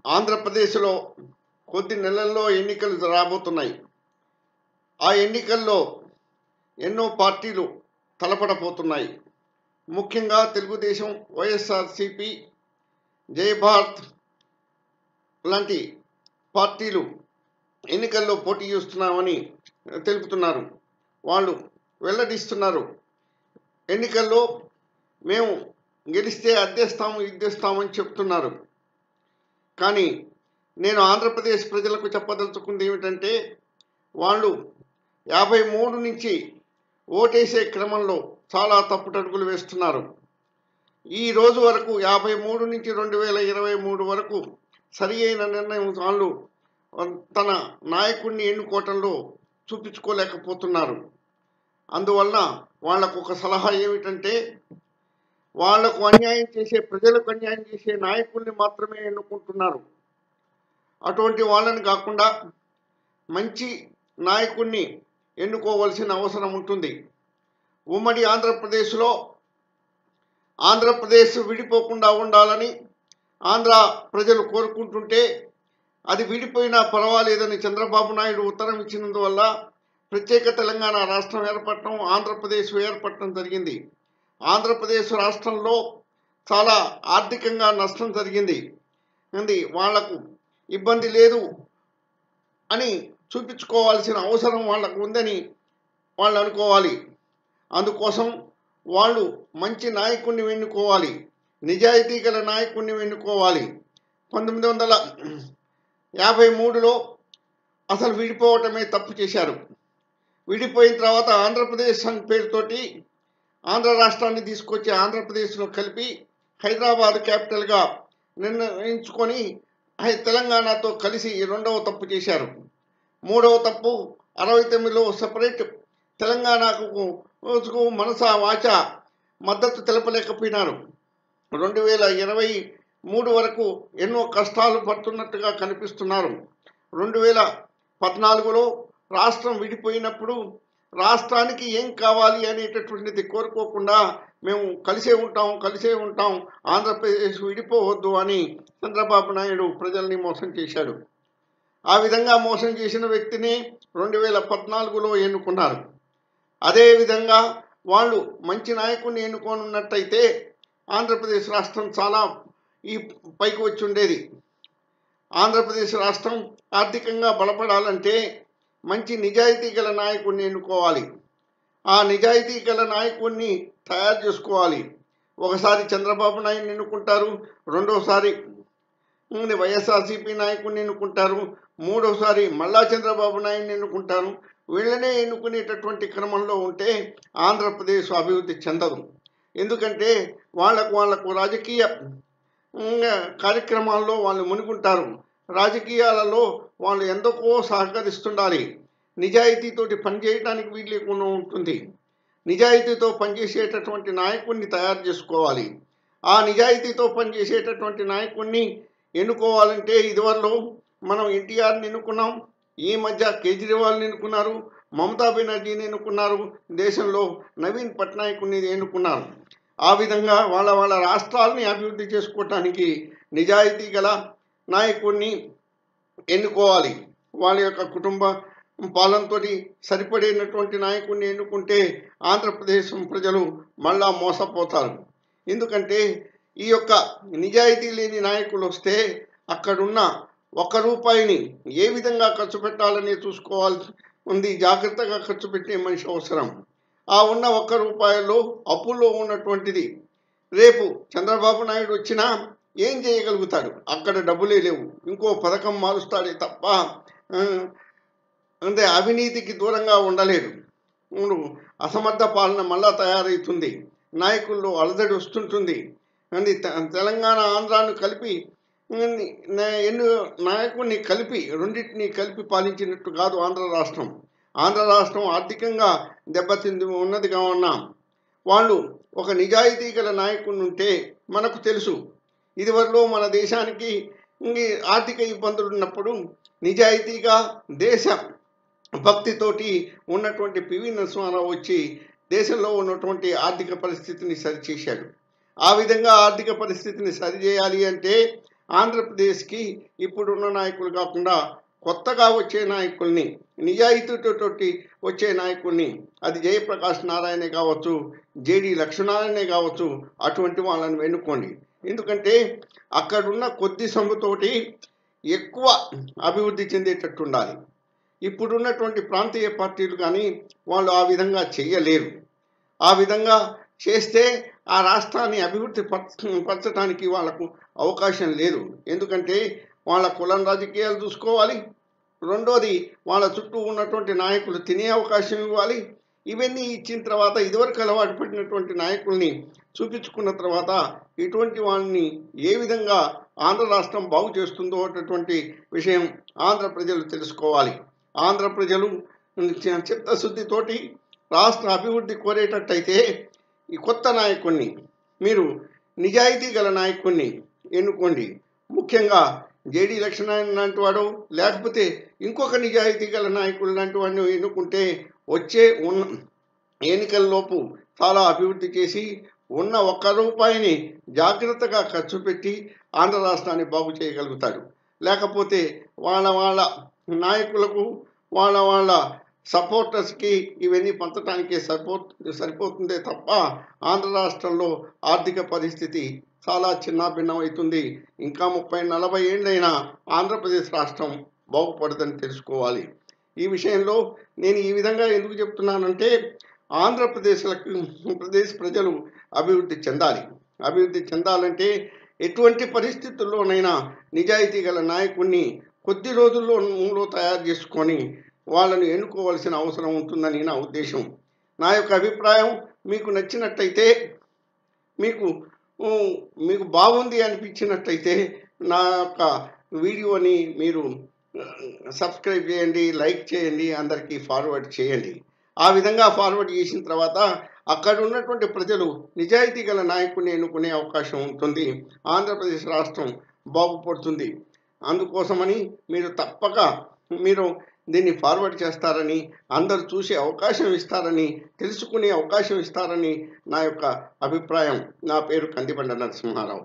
ఆంధ్రప్రదేశ్లో కొద్ది నెలల్లో ఎన్నికలు రాబోతున్నాయి. ఆ ఎన్నికల్లో ఎన్నో పార్టీలు తలపడబోతున్నాయి. ముఖ్యంగా తెలుగుదేశం, వైఎస్ఆర్సీపీ, జయభారత్ లాంటి పార్టీలు ఎన్నికల్లో పోటీ చేస్తున్నామని తెలుపుతున్నారు. వాళ్ళు వెల్లడిస్తున్నారు, ఎన్నికల్లో మేము గెలిస్తే అద్దేస్తాము ఇద్దేస్తామని చెప్తున్నారు. కానీ నేను ఆంధ్రప్రదేశ్ ప్రజలకు చెప్పదలుచుకుంది ఏమిటంటే, వాళ్ళు 53 నుంచి ఓటేసే క్రమంలో చాలా తప్పుటడుగులు వేస్తున్నారు. ఈ రోజు వరకు 53 నుంచి 2023 వరకు సరి అయిన నిర్ణయం వాళ్ళు తన నాయకుడిని ఎన్నుకోవటంలో చూపించుకోలేకపోతున్నారు. అందువలన వాళ్లకు ఒక సలహా ఏమిటంటే, వాళ్లకు అన్యాయం చేసే, ప్రజలకు అన్యాయం చేసే నాయకుల్ని మాత్రమే ఎన్నుకుంటున్నారు. అటువంటి వాళ్ళని కాకుండా మంచి నాయకుడిని ఎన్నుకోవాల్సిన అవసరం ఉంటుంది. ఉమ్మడి ఆంధ్రప్రదేశ్ విడిపోకుండా ఉండాలని ఆంధ్ర ప్రజలు కోరుకుంటుంటే, అది విడిపోయినా పర్వాలేదని చంద్రబాబు నాయుడు ఉత్తరం ఇచ్చినందువల్ల ప్రత్యేక తెలంగాణ రాష్ట్రం ఏర్పడటం, ఆంధ్రప్రదేశ్ ఏర్పడటం జరిగింది. ఆంధ్రప్రదేశ్ రాష్ట్రంలో చాలా ఆర్థికంగా నష్టం జరిగింది. వాళ్లకు ఇబ్బంది లేదు అని చూపించుకోవాల్సిన అవసరం వాళ్ళకు ఉందని వాళ్ళు అనుకోవాలి. అందుకోసం వాళ్ళు మంచి నాయకుడిని ఎన్నుకోవాలి, నిజాయితీ గల నాయకుడిని ఎన్నుకోవాలి. 1953లో అసలు విడిపోవటమే తప్పు చేశారు. విడిపోయిన తర్వాత ఆంధ్రప్రదేశ్ అని పేరుతోటి ఆంధ్ర రాష్ట్రాన్ని తీసుకొచ్చి ఆంధ్రప్రదేశ్లో కలిపి హైదరాబాద్ క్యాపిటల్గా నిర్ణయించుకొని తెలంగాణతో కలిసి రెండవ తప్పు చేశారు. మూడవ తప్పు 69లో సెపరేట్ తెలంగాణకు మనస వాచ మద్దతు తెలపలేకపోయినారు. 2023 వరకు ఎన్నో కష్టాలు పడుతున్నట్టుగా కనిపిస్తున్నారు. 2014లో రాష్ట్రం విడిపోయినప్పుడు రాష్ట్రానికి ఏం కావాలి అనేటటువంటిది కోరుకోకుండా మేము కలిసే ఉంటాం, ఆంధ్రప్రదేశ్ విడిపోవద్దు అని చంద్రబాబు నాయుడు ప్రజల్ని మోసం చేశాడు. ఆ విధంగా మోసం చేసిన వ్యక్తిని 2014లో ఎన్నుకున్నారు. అదేవిధంగా వాళ్ళు మంచి నాయకుడిని ఎన్నుకోనున్నట్టయితే ఆంధ్రప్రదేశ్ రాష్ట్రం చాలా ఈ పైకి వచ్చి ఉండేది. ఆంధ్రప్రదేశ్ రాష్ట్రం ఆర్థికంగా బలపడాలంటే మంచి నిజాయితీ గల నాయకుడిని ఎన్నుకోవాలి. ఆ నిజాయితీ గల నాయకుడిని తయారు చేసుకోవాలి. ఒకసారి చంద్రబాబు నాయుడిని ఎన్నుకుంటారు, రెండోసారి వైఎస్ఆర్సీపీ నాయకుడిని ఎన్నుకుంటారు, మూడోసారి మళ్ళా చంద్రబాబు నాయుడిని ఎన్నుకుంటారు. వీళ్ళనే ఎన్నుకునేటటువంటి క్రమంలో ఉంటే ఆంధ్రప్రదేశ్ అభివృద్ధి చెందదు. ఎందుకంటే వాళ్లకు రాజకీయ కార్యక్రమాల్లో వాళ్ళు మునుగుంటారు. రాజకీయాలలో వాళ్ళు ఎందుకో సహకరిస్తుండాలి. నిజాయితీతోటి పనిచేయడానికి వీలు లేకుండా ఉంటుంది. నిజాయితీతో పనిచేసేటటువంటి నాయకుడిని తయారు చేసుకోవాలి. ఆ నిజాయితీతో పనిచేసేటటువంటి నాయకుడిని ఎన్నుకోవాలంటే ఇదివరలో మనం ఎన్టీఆర్ని ఎన్నుకున్నాం, ఈ మధ్య కేజ్రీవాల్ని ఎన్నుకున్నారు, మమతా బెనర్జీని ఎన్నుకున్నారు, దేశంలో నవీన్ పట్నాయక్ని ఎన్నుకున్నారు. ఆ విధంగా వాళ్ళ రాష్ట్రాలని అభివృద్ధి చేసుకోవటానికి నిజాయితీ గల నాయకుడిని ఎన్నుకోవాలి. వాళ్ళ యొక్క కుటుంబ పాలనతో సరిపడినటువంటి నాయకుడిని ఎన్నుకుంటే ఆంధ్రప్రదేశ్ ప్రజలు మళ్ళా మోసపోతారు. ఎందుకంటే ఈ యొక్క నిజాయితీ లేని నాయకులు వస్తే అక్కడున్న ₹1 ఏ విధంగా ఖర్చు పెట్టాలని చూసుకోవాల్సి ఉంది. జాగ్రత్తగా ఖర్చు పెట్టే మనిషి అవసరం. ఆ ఉన్న ₹1లో అప్పుల్లో ఉన్నటువంటిది రేపు చంద్రబాబు నాయుడు వచ్చినా ఏం చేయగలుగుతాడు? అక్కడ డబ్బులే లేవు, ఇంకో పథకం మారుస్తాడే తప్ప అంటే అవినీతికి దూరంగా ఉండలేడు. అసమర్థ పాలన మళ్ళా తయారవుతుంది, నాయకుల్లో అలజడి వస్తుంటుంది. తెలంగాణ ఆంధ్రాను కలిపి నాయకుడిని కలిపి రెండింటిని కలిపి పాలించినట్టు కాదు ఆంధ్ర రాష్ట్రం. ఆంధ్ర రాష్ట్రం ఆర్థికంగా దెబ్బతింది ఉన్నదిగా ఉన్నాం. వాళ్ళు ఒక నిజాయితీ గల నాయకుడిని ఉంటే మనకు తెలుసు, ఇదివరలో మన దేశానికి ఆర్థిక ఇబ్బందులు ఉన్నప్పుడు నిజాయితీగా దేశ భక్తితోటి ఉన్నటువంటి పివి నరసింహారావు వచ్చి దేశంలో ఉన్నటువంటి ఆర్థిక పరిస్థితిని సరిచేశాడు. ఆ విధంగా ఆర్థిక పరిస్థితిని సరిచేయాలి అంటే ఆంధ్రప్రదేశ్కి ఇప్పుడున్న నాయకులు కాకుండా కొత్తగా వచ్చే నాయకుల్ని, నిజాయితీతోటి వచ్చే నాయకుల్ని, అది జయప్రకాష్ నారాయణే కావచ్చు, జేడి లక్ష్మీనారాయణే కావచ్చు, అటువంటి వాళ్ళని ఎన్నుకోండి. ఎందుకంటే అక్కడున్న కొద్ది సొమ్ముతోటి ఎక్కువ అభివృద్ధి చెందేటట్టు ఉండాలి. ఇప్పుడున్నటువంటి ప్రాంతీయ పార్టీలు కానీ వాళ్ళు ఆ విధంగా చేయలేరు. ఆ విధంగా చేస్తే ఆ రాష్ట్రాన్ని అభివృద్ధి పరచడానికి వాళ్ళకు అవకాశం లేదు. ఎందుకంటే వాళ్ళ కులం రాజకీయాలు చూసుకోవాలి, రెండోది వాళ్ళ చుట్టూ ఉన్నటువంటి నాయకులు తినే అవకాశం ఇవ్వాలి. ఇవన్నీ ఇచ్చిన తర్వాత ఇదివరకు అలవాటు పడినటువంటి నాయకుల్ని చూపించుకున్న తర్వాత ఇటువంటి వాళ్ళని ఏ విధంగా ఆంధ్ర రాష్ట్రం బాగు చేస్తుందో అటువంటి విషయం ఆంధ్ర ప్రజలు తెలుసుకోవాలి. ఆంధ్ర ప్రజలు చిత్తశుద్ధితోటి రాష్ట్ర అభివృద్ధి కోరేటట్టయితే ఈ కొత్త నాయకుడిని, మీరు నిజాయితీ గల నాయకుడిని ఎన్నుకోండి. ముఖ్యంగా జేడి లక్ష్మీనారాయణ లాంటి వాడు, లేకపోతే ఇంకొక నిజాయితీ గల నాయకుడు లాంటి వాడిని ఎన్నుకుంటే వచ్చే ఎన్నికల్లోపు చాలా అభివృద్ధి చేసి ఉన్న ₹1 జాగ్రత్తగా ఖర్చు పెట్టి ఆంధ్ర రాష్ట్రాన్ని బాగు చేయగలుగుతాడు. లేకపోతే వాళ్ళ నాయకులకు వాళ్ళ సపోర్టర్స్కి ఇవన్నీ పంచడానికే సరిపోతుందే తప్ప ఆంధ్ర రాష్ట్రంలో ఆర్థిక పరిస్థితి చాలా చిన్నాభిన్నమవుతుంది. ఇంకా 30-40 ఏళ్ళైనా ఆంధ్రప్రదేశ్ రాష్ట్రం బాగుపడదని తెలుసుకోవాలి. ఈ విషయంలో నేను ఈ విధంగా ఎందుకు చెప్తున్నానంటే ఆంధ్రప్రదేశ్ ప్రజలు అభివృద్ధి చెందాలి. అభివృద్ధి చెందాలంటే ఎటువంటి పరిస్థితుల్లోనైనా నిజాయితీ గల నాయకుడిని కొద్ది రోజుల్లో తయారు చేసుకొని వాళ్ళని ఎన్నుకోవాల్సిన అవసరం ఉంటుందని నా ఉద్దేశం. నా యొక్క అభిప్రాయం మీకు నచ్చినట్టయితే, మీకు బాగుంది అనిపించినట్టయితే నా యొక్క వీడియోని మీరు సబ్స్క్రైబ్ చేయండి, లైక్ చేయండి, అందరికీ ఫార్వర్డ్ చేయండి. ఆ విధంగా ఫార్వర్డ్ చేసిన తర్వాత అక్కడ ఉన్నటువంటి ప్రజలు నిజాయితీ గల నాయకుడిని ఎన్నుకునే అవకాశం ఉంటుంది. ఆంధ్రప్రదేశ్ రాష్ట్రం బాగుపడుతుంది. అందుకోసమని మీరు తప్పక దీన్ని ఫార్వర్డ్ చేస్తారని, అందరూ చూసే అవకాశం ఇస్తారని, తెలుసుకునే అవకాశం ఇస్తారని నా యొక్క అభిప్రాయం. నా పేరు కందిబండ నరసింహారావు.